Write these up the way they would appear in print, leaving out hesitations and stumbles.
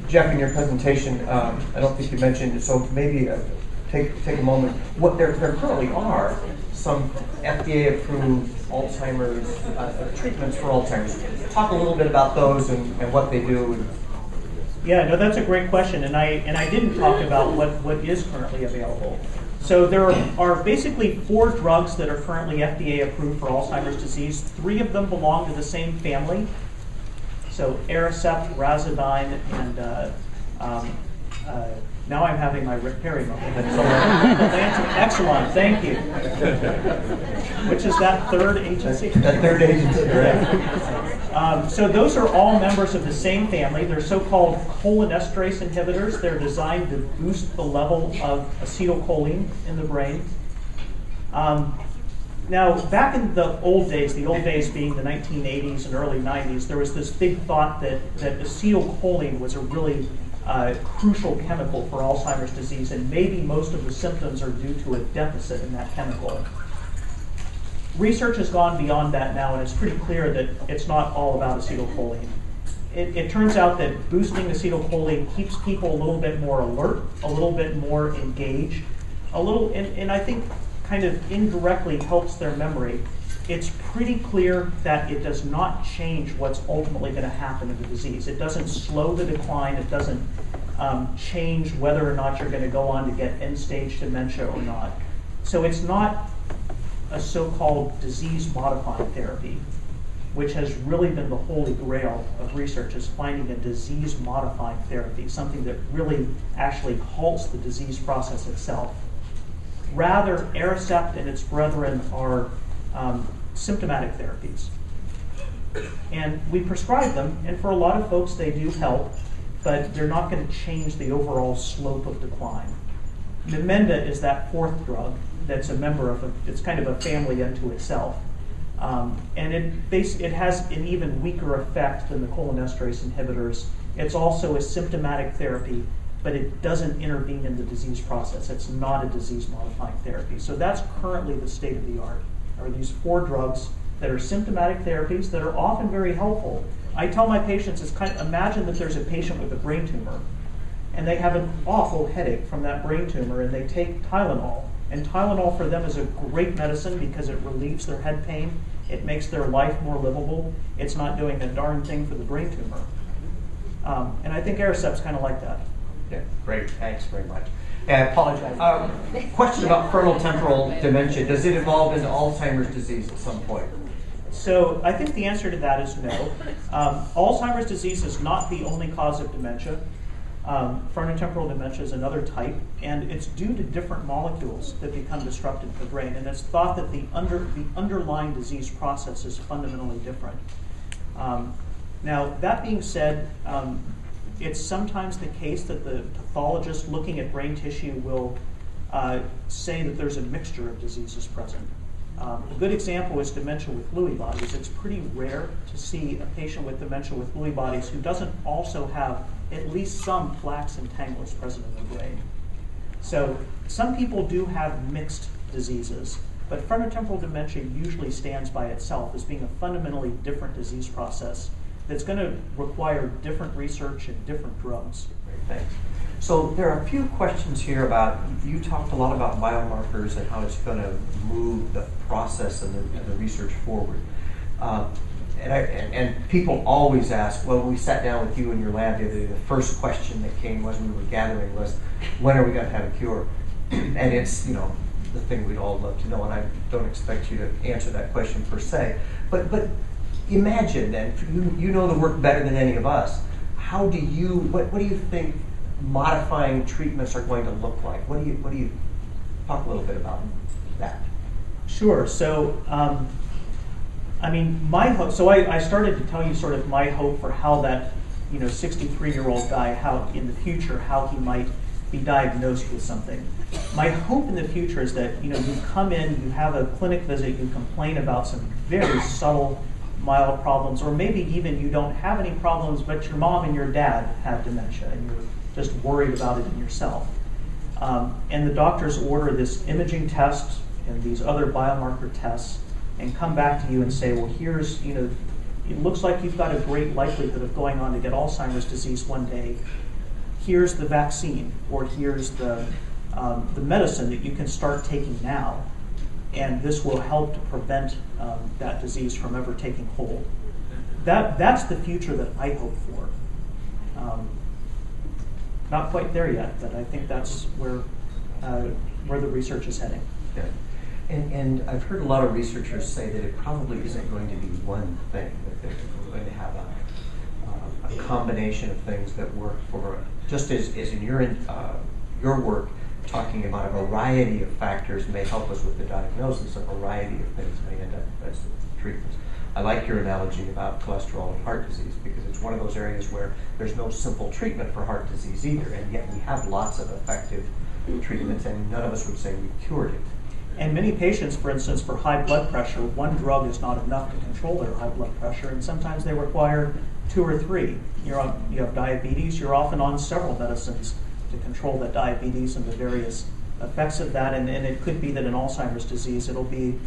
Jeff, in your presentation, I don't think you mentioned, so maybe take a moment. What there currently are some FDA-approved Alzheimer's treatments for Alzheimer's. Talk a little bit about those and what they do. Yeah, no, that's a great question, and I didn't talk about what is currently available. So there are basically 4 drugs that are currently FDA approved for Alzheimer's disease. 3 of them belong to the same family. So Aricept, Razodine, and now I'm having my Rick Perry moment. But Exelon, thank you. Which is that third agency? That third agency, right. So those are all members of the same family. They're so-called cholinesterase inhibitors. They're designed to boost the level of acetylcholine in the brain. Now, back in the old days being the 1980s and early 90s, there was this big thought that acetylcholine was a really crucial chemical for Alzheimer's disease, and maybe most of the symptoms are due to a deficit in that chemical. Research has gone beyond that now, and it's pretty clear that it's not all about acetylcholine. It turns out that boosting acetylcholine keeps people a little bit more alert, a little bit more engaged, and I think kind of indirectly helps their memory. It's pretty clear that it does not change what's ultimately going to happen in the disease. It doesn't slow the decline. It doesn't change whether or not you're going to go on to get end-stage dementia or not. So it's not a so-called disease-modifying therapy, which has really been the holy grail of research, is finding a disease-modifying therapy, something that really actually halts the disease process itself. Rather, Aricept and its brethren are symptomatic therapies. And we prescribe them, and for a lot of folks they do help, but they're not going to change the overall slope of decline. Namenda is that 4th drug that's a member of it's kind of a family unto itself. And it has an even weaker effect than the cholinesterase inhibitors. It's also a symptomatic therapy, but it doesn't intervene in the disease process. It's not a disease-modifying therapy. So that's currently the state of the art, are these 4 drugs that are symptomatic therapies that are often very helpful. I tell my patients, imagine that there's a patient with a brain tumor, and they have an awful headache from that brain tumor, and they take Tylenol. And Tylenol for them is a great medicine because it relieves their head pain. It makes their life more livable. It's not doing a darn thing for the brain tumor. And I think Aricept's kind of like that. Yeah, great. Thanks very much. I apologize. Question about frontotemporal dementia. Does it evolve into Alzheimer's disease at some point? So I think the answer to that is no. Alzheimer's disease is not the only cause of dementia. Frontotemporal dementia is another type, and it's due to different molecules that become disrupted in the brain. And it's thought that the underlying disease process is fundamentally different. Now, that being said, it's sometimes the case that the pathologist looking at brain tissue will say that there's a mixture of diseases present. A good example is dementia with Lewy bodies. It's pretty rare to see a patient with dementia with Lewy bodies who doesn't also have at least some plaques and tangles present in the brain. So some people do have mixed diseases, but frontotemporal dementia usually stands by itself as being a fundamentally different disease process that's going to require different research and different drugs. Great, thanks. So there are a few questions here about, you talked a lot about biomarkers and how it's going to move the process and the research forward. And people always ask, well, when we sat down with you in your lab the other day, the first question that came as we were gathering was, when are we going to have a cure? And it's, the thing we'd all love to know, and I don't expect you to answer that question per se. But imagine, and you know the work better than any of us, what do you think modifying treatments are going to look like? What do you talk a little bit about that? Sure. So, my hope. So I started to tell you sort of my hope for how that 63-year-old guy, how in the future how he might be diagnosed with something. My hope in the future is that you come in, you have a clinic visit, you complain about some very subtle, mild problems, or maybe even you don't have any problems, but your mom and your dad have dementia, and you're just worried about it in yourself. And the doctors order this imaging test and these other biomarker tests, and come back to you and say, well, here's it looks like you've got a great likelihood of going on to get Alzheimer's disease one day. Here's the vaccine, or here's the medicine that you can start taking now, and this will help to prevent that disease from ever taking hold. That's the future that I hope for. Not quite there yet, but I think that's where the research is heading. Yeah. And I've heard a lot of researchers say that it probably isn't going to be one thing, that they're going to have a combination of things that work for, just as in your work, talking about a variety of factors may help us with the diagnosis, a variety of things may end up as treatments. I like your analogy about cholesterol and heart disease, because it's one of those areas where there's no simple treatment for heart disease either, and yet we have lots of effective treatments, and none of us would say we cured it. And many patients, for instance, for high blood pressure, one drug is not enough to control their high blood pressure, and sometimes they require 2 or 3. You have diabetes, you're often on several medicines to control that diabetes and the various effects of that, and it could be that in Alzheimer's disease it'll be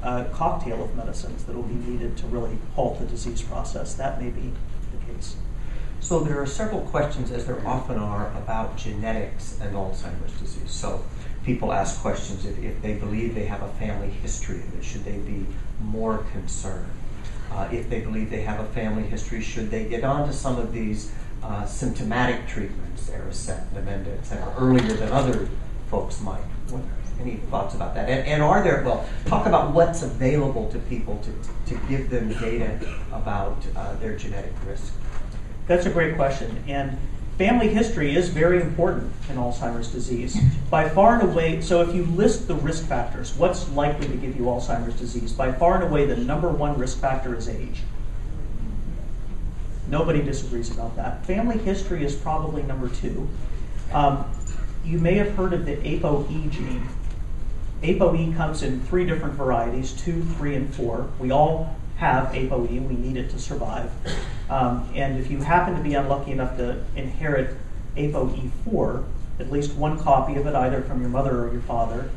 a cocktail of medicines that will be needed to really halt the disease process. That may be the case. So there are several questions, as there often are, about genetics and Alzheimer's disease. So people ask questions if they believe they have a family history of it, should they be more concerned? If they believe they have a family history, should they get on to some of these symptomatic treatments, Aricept, Namenda, etc., earlier than other folks might? Any thoughts about that? And are there, well, talk about what's available to people to give them data about their genetic risk. That's a great question. And family history is very important in Alzheimer's disease. By far and away, so if you list the risk factors, what's likely to give you Alzheimer's disease, by far and away the number one risk factor is age. Nobody disagrees about that. Family history is probably number 2. You may have heard of the ApoE gene. ApoE comes in 3 different varieties, 2, 3, and 4. We all have ApoE. We need it to survive. And if you happen to be unlucky enough to inherit ApoE4, at least one copy of it, either from your mother or your father,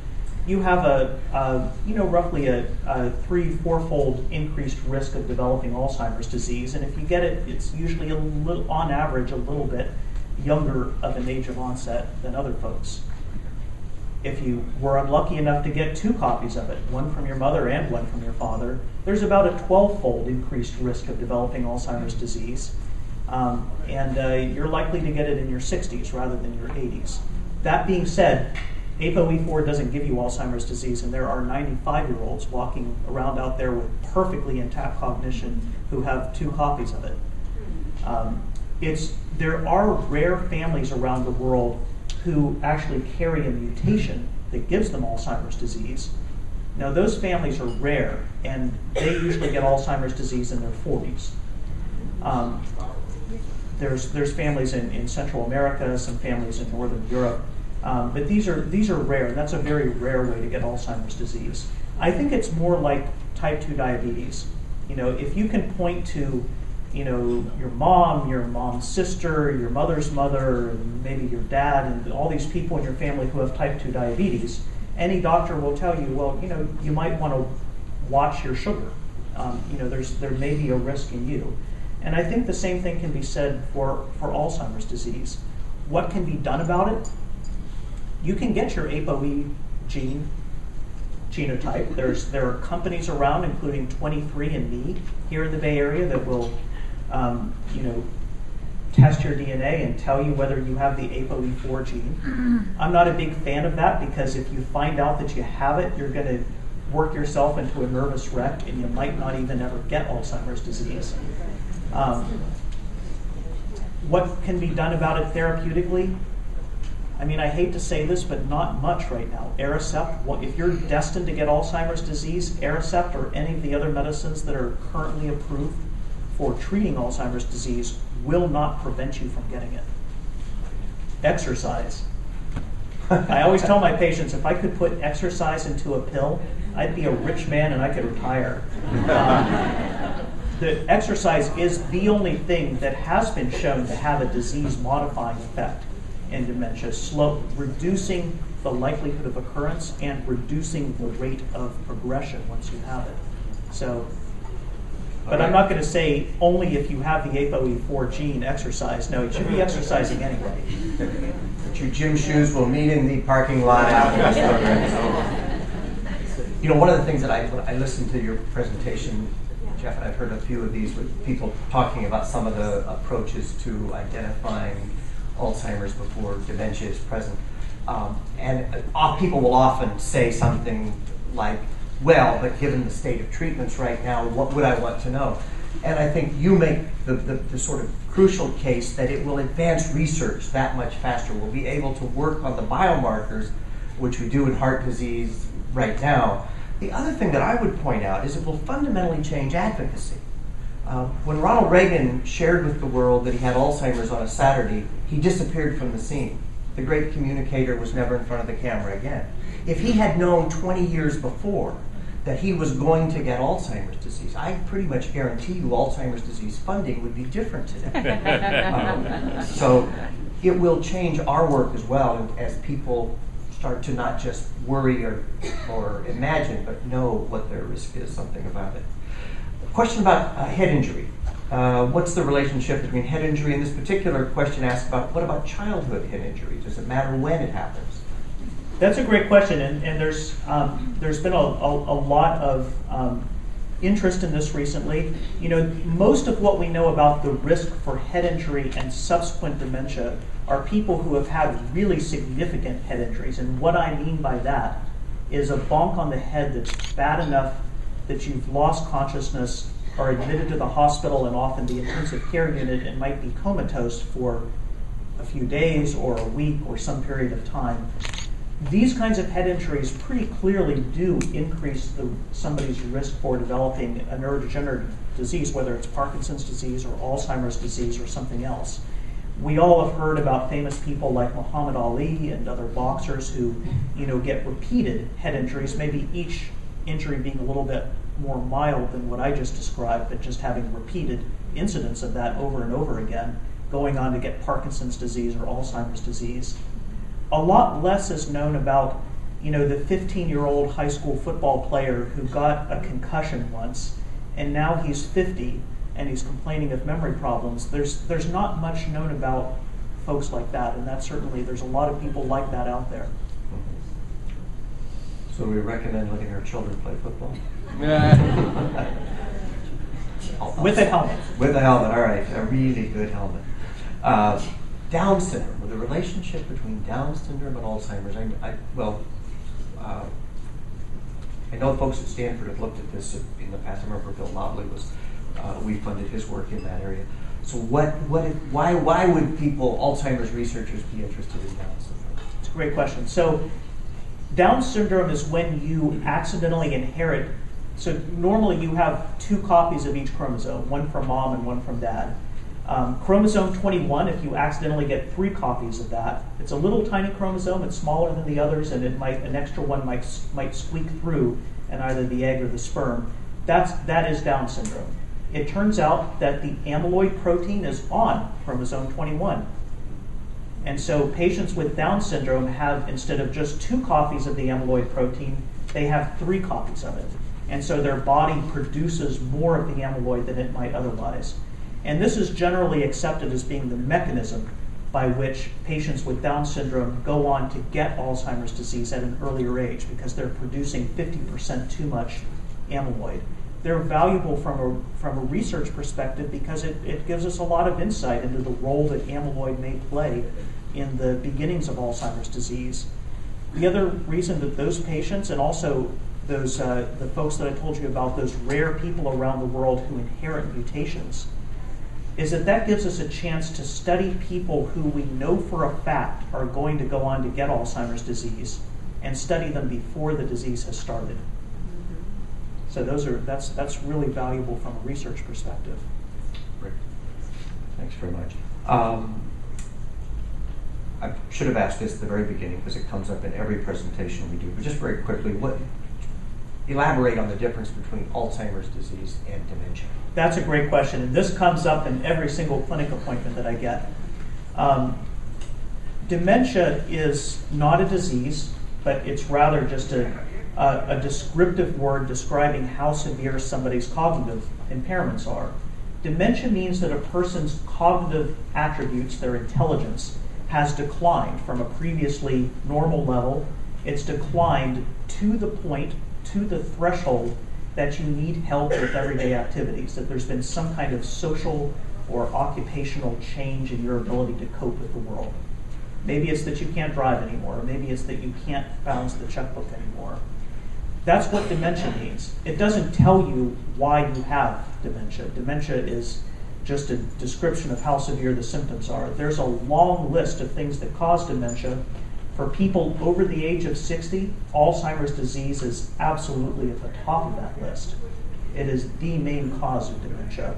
you have roughly a 3-4-fold increased risk of developing Alzheimer's disease. And if you get it, it's usually on average, a little bit younger of an age of onset than other folks. If you were unlucky enough to get 2 copies of it, one from your mother and one from your father, there's about a 12-fold increased risk of developing Alzheimer's disease. And you're likely to get it in your 60s rather than your 80s. That being said, ApoE4 doesn't give you Alzheimer's disease, and there are 95-year-olds walking around out there with perfectly intact cognition who have 2 copies of it. There are rare families around the world who actually carry a mutation that gives them Alzheimer's disease. Now, those families are rare, and they usually get Alzheimer's disease in their 40s. There's families in Central America, some families in Northern Europe, but these are rare. That's a very rare way to get Alzheimer's disease. I think it's more like type 2 diabetes. If you can point to your mom's sister, your mother's mother, and maybe your dad, and all these people in your family who have type 2 diabetes, any doctor will tell you, well, you might want to watch your sugar. There may be a risk in you. And I think the same thing can be said for Alzheimer's disease. What can be done about it? You can get your ApoE genotype. There are companies around, including 23andMe here in the Bay Area, that will test your DNA and tell you whether you have the ApoE4 gene. I'm not a big fan of that, because if you find out that you have it, you're going to work yourself into a nervous wreck, and you might not even ever get Alzheimer's disease. What can be done about it therapeutically? I hate to say this, but not much right now. Aricept, if you're destined to get Alzheimer's disease, Aricept or any of the other medicines that are currently approved for treating Alzheimer's disease will not prevent you from getting it. Exercise. I always tell my patients, if I could put exercise into a pill, I'd be a rich man and I could retire. The exercise is the only thing that has been shown to have a disease-modifying effect in dementia, reducing the likelihood of occurrence and reducing the rate of progression once you have it. So But I'm not going to say only if you have the ApoE4 gene exercise. No, you should be exercising anyway. But your gym shoes will meet in the parking lot after this program is over. You know, one of the things that I listened to your presentation, Jeff, and I've heard a few of these with people talking about some of the approaches to identifying Alzheimer's before dementia is present. And people will often say something like, well, but given the state of treatments right now, what would I want to know? And I think you make the sort of crucial case that it will advance research that much faster. We'll be able to work on the biomarkers, which we do in heart disease right now. The other thing that I would point out is it will fundamentally change advocacy. When Ronald Reagan shared with the world that he had Alzheimer's on a Saturday, he disappeared from the scene. The great communicator was never in front of the camera again. If he had known 20 years before that he was going to get Alzheimer's disease, I pretty much guarantee you Alzheimer's disease funding would be different today. So it will change our work as well as people start to not just worry or imagine, but know what their risk is, something about it. A question about head injury. What's the relationship between head injury, and this particular question asks about what about childhood head injury? Does it matter when it happens? That's a great question, and there's been a lot of interest in this recently. You know, most of what we know about the risk for head injury and subsequent dementia are people who have had really significant head injuries, and what I mean by that is a bonk on the head that's bad enough that you've lost consciousness, are admitted to the hospital and often the intensive care unit, and might be comatose for a few days or a week or some period of time. These kinds of head injuries pretty clearly do increase somebody's risk for developing a neurodegenerative disease, whether it's Parkinson's disease or Alzheimer's disease or something else. We all have heard about famous people like Muhammad Ali and other boxers who, get repeated head injuries, maybe each injury being a little bit more mild than what I just described, but just having repeated incidents of that over and over again, going on to get Parkinson's disease or Alzheimer's disease. A lot less is known about, the 15-year-old high school football player who got a concussion once, and now he's 50 and he's complaining of memory problems. There's not much known about folks like that, and there's a lot of people like that out there. So we recommend letting our children play football? With a helmet. With a helmet, all right. A really good helmet. Down syndrome, the relationship between Down syndrome and Alzheimer's. I know folks at Stanford have looked at this in the past. I remember Bill Mobley we funded his work in that area. So why would Alzheimer's researchers be interested in Down syndrome? It's a great question. So Down syndrome is when you accidentally inherit. So normally you have 2 copies of each chromosome, one from mom and one from dad. Chromosome 21, if you accidentally get 3 copies of that, it's a little tiny chromosome, it's smaller than the others, and an extra one might squeak through in either the egg or the sperm. That is Down syndrome. It turns out that the amyloid protein is on chromosome 21. And so patients with Down syndrome have, instead of just 2 copies of the amyloid protein, they have 3 copies of it. And so their body produces more of the amyloid than it might otherwise. And this is generally accepted as being the mechanism by which patients with Down syndrome go on to get Alzheimer's disease at an earlier age, because they're producing 50% too much amyloid. They're valuable from a research perspective because it gives us a lot of insight into the role that amyloid may play in the beginnings of Alzheimer's disease. The other reason that those patients, and also those the folks that I told you about, those rare people around the world who inherit mutations, is that gives us a chance to study people who we know for a fact are going to go on to get Alzheimer's disease, and study them before the disease has started. So that's really valuable from a research perspective. Great. Thanks very much. I should have asked this at the very beginning because it comes up in every presentation we do, but just very quickly, elaborate on the difference between Alzheimer's disease and dementia. That's a great question, and this comes up in every single clinic appointment that I get. Dementia is not a disease, but it's rather just a a descriptive word describing how severe somebody's cognitive impairments are. Dementia means that a person's cognitive attributes, their intelligence, has declined from a previously normal level. It's declined to the point, to the threshold that you need help with everyday activities, that there's been some kind of social or occupational change in your ability to cope with the world. Maybe it's that you can't drive anymore, or maybe it's that you can't balance the checkbook anymore. That's what dementia means. It doesn't tell you why you have dementia. Dementia is just a description of how severe the symptoms are. There's a long list of things that cause dementia. For people over the age of 60, Alzheimer's disease is absolutely at the top of that list. It is the main cause of dementia.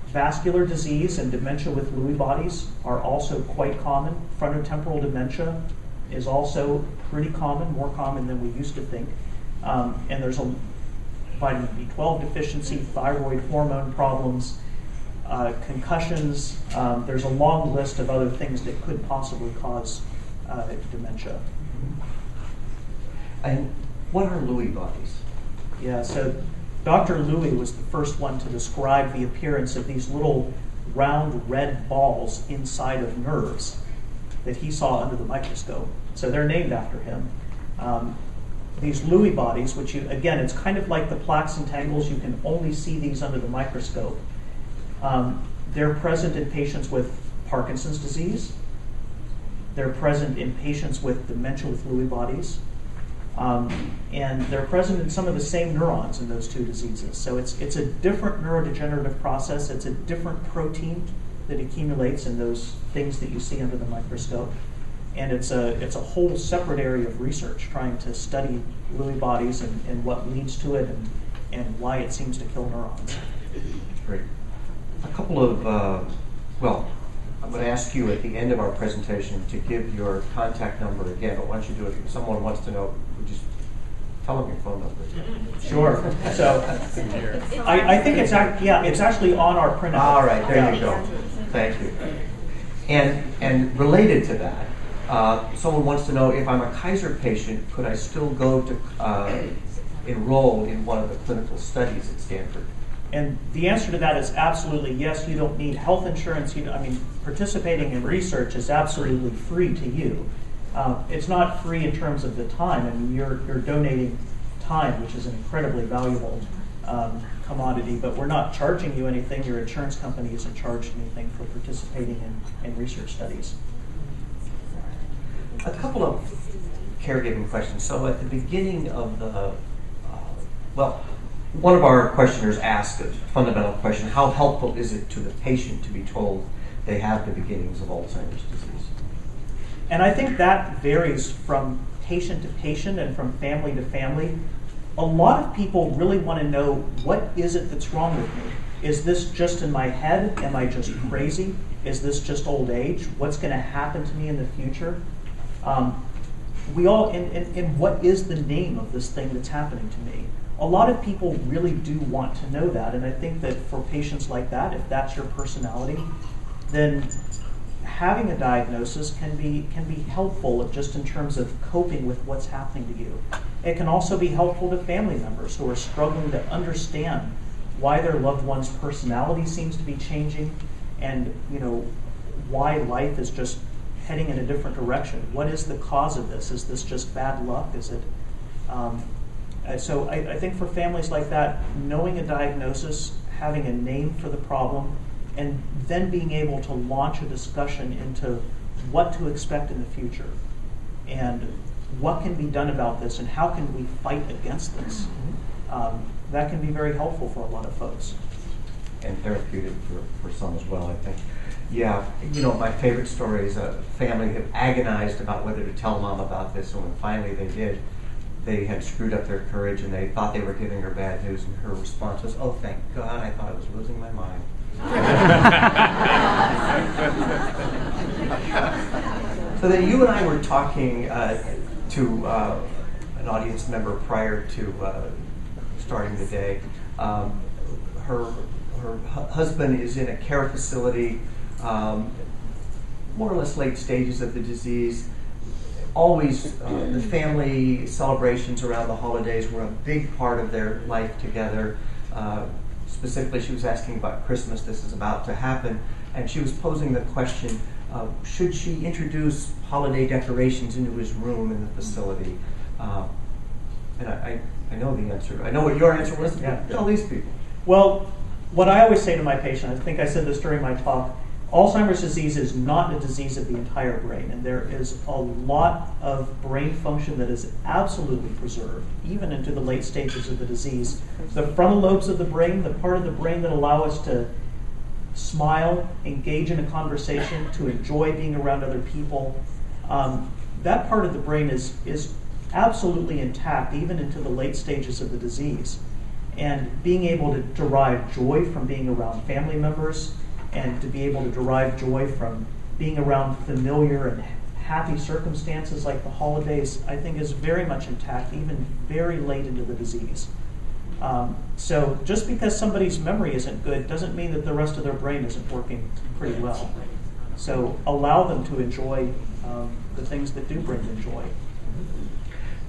Vascular disease and dementia with Lewy bodies are also quite common. Frontotemporal dementia is also pretty common, more common than we used to think. And there's a vitamin B12 deficiency, thyroid hormone problems, concussions. There's a long list of other things that could possibly cause dementia. And what are Lewy bodies? Yeah, so Dr. Lewy was the first one to describe the appearance of these little round red balls inside of nerves that he saw under the microscope. So they're named after him. These Lewy bodies, which again, it's kind of like the plaques and tangles. You can only see these under the microscope. They're present in patients with Parkinson's disease. They're present in patients with dementia with Lewy bodies. And they're present in some of the same neurons in those two diseases. So it's a different neurodegenerative process. It's a different protein that accumulates in those things that you see under the microscope. And it's a whole separate area of research trying to study Lewy bodies and what leads to it and why it seems to kill neurons. Great. A couple of, I'm going to ask you at the end of our presentation to give your contact number again, but why don't you do it if someone wants to know, just tell them your phone number. Sure. So I think it's actually on our printout. All right, there you go. Thank you. And related to that, someone wants to know if I'm a Kaiser patient, could I still go to enroll in one of the clinical studies at Stanford? And the answer to that is absolutely yes. You don't need health insurance. Participating in research is absolutely free to you. It's not free in terms of the time. I mean, you're donating time, which is an incredibly valuable commodity, but we're not charging you anything. Your insurance company isn't charged anything for participating in research studies. A couple of caregiving questions. So at the beginning of the, one of our questioners asked a fundamental question: how helpful is it to the patient to be told they have the beginnings of Alzheimer's disease? And I think that varies from patient to patient and from family to family. A lot of people really want to know, what is it that's wrong with me? Is this just in my head? Am I just crazy? Is this just old age? What's going to happen to me in the future? And what is the name of this thing that's happening to me? A lot of people really do want to know that, and I think that for patients like that, if that's your personality, then having a diagnosis can be helpful just in terms of coping with what's happening to you. It can also be helpful to family members who are struggling to understand why their loved one's personality seems to be changing, and why life is just heading in a different direction. What is the cause of this? Is this just bad luck? Is it? So I think for families like that, knowing a diagnosis, having a name for the problem, and then being able to launch a discussion into what to expect in the future and what can be done about this and how can we fight against this, that can be very helpful for a lot of folks. And therapeutic for some as well, I think. Yeah, my favorite story is a family have agonized about whether to tell mom about this, and when finally they did, they had screwed up their courage and they thought they were giving her bad news, and her response was, "Oh, thank God, I thought I was losing my mind." So then you and I were talking to an audience member prior to starting the day. Her husband is in a care facility, more or less late stages of the disease. always the family celebrations around the holidays were a big part of their life together. Specifically, she was asking about Christmas. This is about to happen, and she was posing the question: should she introduce holiday decorations into his room in the facility? And I know the answer. I know what your answer was. Yeah. Tell these people. Well, what I always say to my patient, I think I said this during my talk, Alzheimer's disease is not a disease of the entire brain, and there is a lot of brain function that is absolutely preserved, even into the late stages of the disease. The frontal lobes of the brain, the part of the brain that allow us to smile, engage in a conversation, to enjoy being around other people, that part of the brain is absolutely intact, even into the late stages of the disease. And being able to derive joy from being around family members, and to be able to derive joy from being around familiar and happy circumstances like the holidays, I think is very much intact, even very late into the disease. So just because somebody's memory isn't good doesn't mean that the rest of their brain isn't working pretty well. So allow them to enjoy the things that do bring them joy.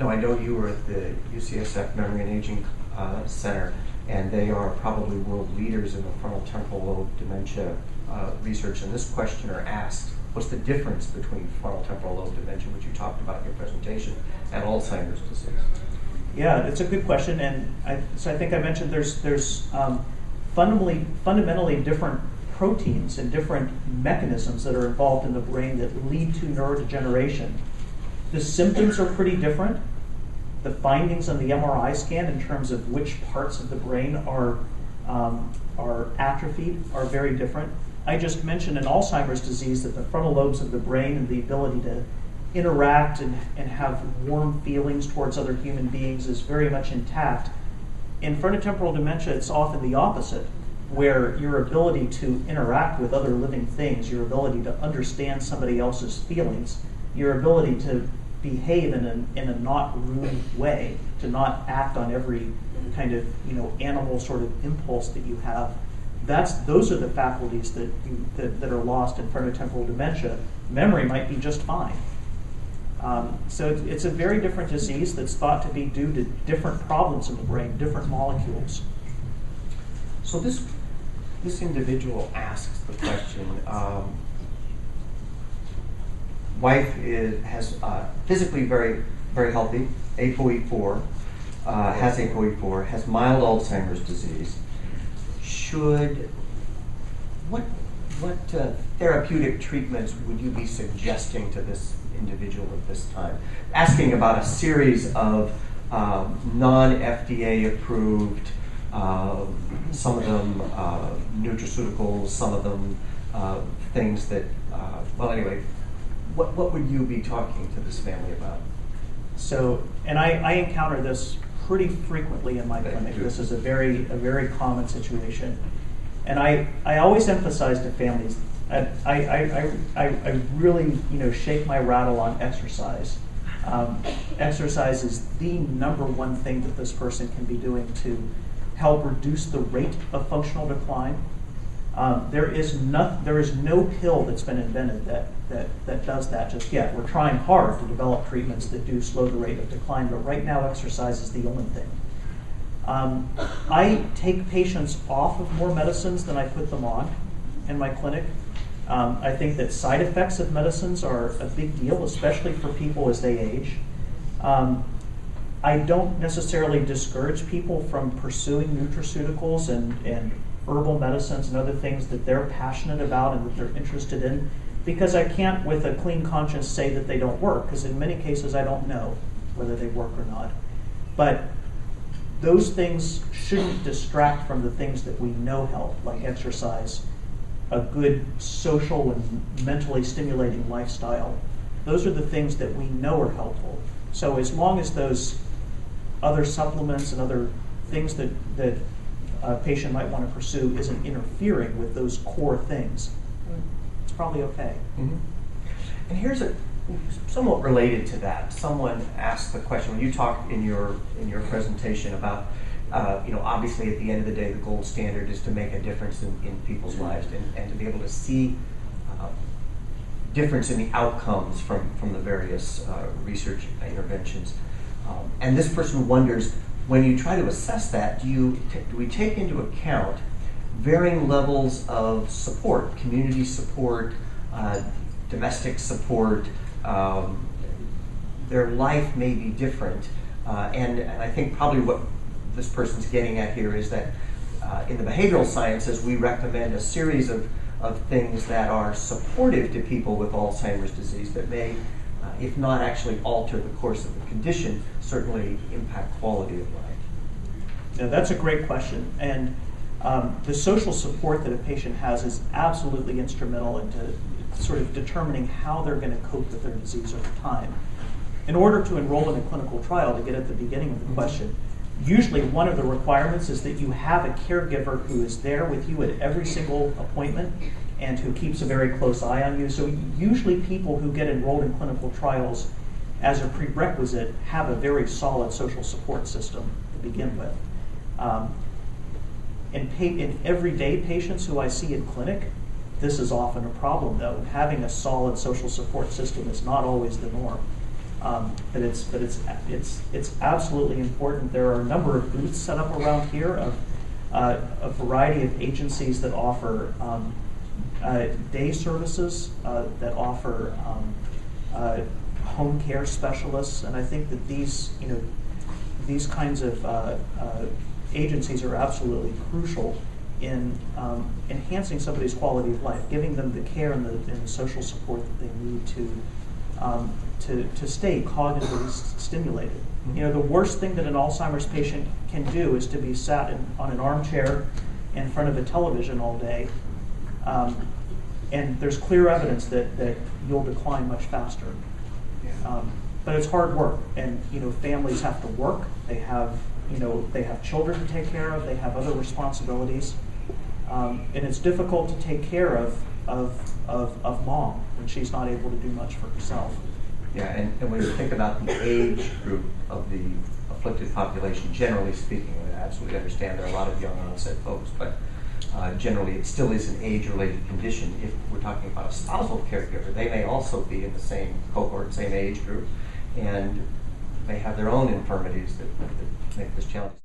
No, I know you were at the UCSF Memory and Aging Center, and they are probably world leaders in the frontotemporal lobe dementia research. And this questioner asked, what's the difference between frontotemporal lobe dementia, which you talked about in your presentation, and Alzheimer's disease? Yeah, it's a good question, and I think I mentioned there's fundamentally different proteins and different mechanisms that are involved in the brain that lead to neurodegeneration. The symptoms are pretty different. The findings on the MRI scan in terms of which parts of the brain are atrophied are very different. I just mentioned in Alzheimer's disease that the frontal lobes of the brain and the ability to interact and have warm feelings towards other human beings is very much intact. In frontotemporal dementia, it's often the opposite, where your ability to interact with other living things, your ability to understand somebody else's feelings, your ability to behave in a not rude way, to not act on every kind of animal sort of impulse that you have. Those are the faculties that are lost in frontotemporal dementia. Memory might be just fine. So it's a very different disease that's thought to be due to different problems in the brain, different molecules. So this individual asks the question. Wife has physically very, very healthy, ApoE4, has ApoE4, has mild Alzheimer's disease. What therapeutic treatments would you be suggesting to this individual at this time? Asking about a series of non-FDA approved, some of them nutraceuticals, some of them things that, anyway, what would you be talking to this family about? So, and I encounter this pretty frequently in my clinic. This is a very common situation. And I always emphasize to families, I really shake my rattle on exercise. Exercise is the number one thing that this person can be doing to help reduce the rate of functional decline. There is no pill that's been invented that does that just yet. We're trying hard to develop treatments that do slow the rate of decline, but right now exercise is the only thing. I take patients off of more medicines than I put them on in my clinic. I think that side effects of medicines are a big deal, especially for people as they age. I don't necessarily discourage people from pursuing nutraceuticals and herbal medicines and other things that they're passionate about and that they're interested in, because I can't with a clean conscience say that they don't work, because in many cases I don't know whether they work or not. But those things shouldn't distract from the things that we know help, like exercise, a good social and mentally stimulating lifestyle. Those are the things that we know are helpful. So as long as those other supplements and other things that a patient might want to pursue isn't interfering with those core things, it's probably okay. Mm-hmm. And here's a somewhat related to that. Someone asked the question when you talked in your presentation about obviously at the end of the day the gold standard is to make a difference in people's lives and to be able to see difference in the outcomes from the various research interventions. And this person wonders, when you try to assess that, do we take into account varying levels of support, community support, domestic support? Their life may be different. And I think probably what this person's getting at here is that in the behavioral sciences, we recommend a series of things that are supportive to people with Alzheimer's disease that may, if not actually alter the course of the condition, certainly impact quality of life. Now, that's a great question. And the social support that a patient has is absolutely instrumental into sort of determining how they're going to cope with their disease over time. In order to enroll in a clinical trial, to get at the beginning of the question, usually one of the requirements is that you have a caregiver who is there with you at every single appointment and who keeps a very close eye on you. So usually people who get enrolled in clinical trials as a prerequisite have a very solid social support system to begin with. In everyday patients who I see in clinic, this is often a problem, though. Having a solid social support system is not always the norm. But it's absolutely important. There are a number of booths set up around here of a variety of agencies that offer day services, that offer home care specialists, and I think that these kinds of agencies are absolutely crucial in enhancing somebody's quality of life, giving them the care and the social support that they need to stay cognitively stimulated. You know, the worst thing that an Alzheimer's patient can do is to be sat on an armchair in front of a television all day, and there's clear evidence that you'll decline much faster. But it's hard work, and families have to work. They have children to take care of. They have other responsibilities, and it's difficult to take care of mom when she's not able to do much for herself. Yeah, and when you think about the age group of the afflicted population, generally speaking, I absolutely understand there are a lot of young onset folks, but generally it still is an age-related condition. If we're talking about a spousal caregiver, they may also be in the same cohort, same age group, and may have their own infirmities that make this challenging.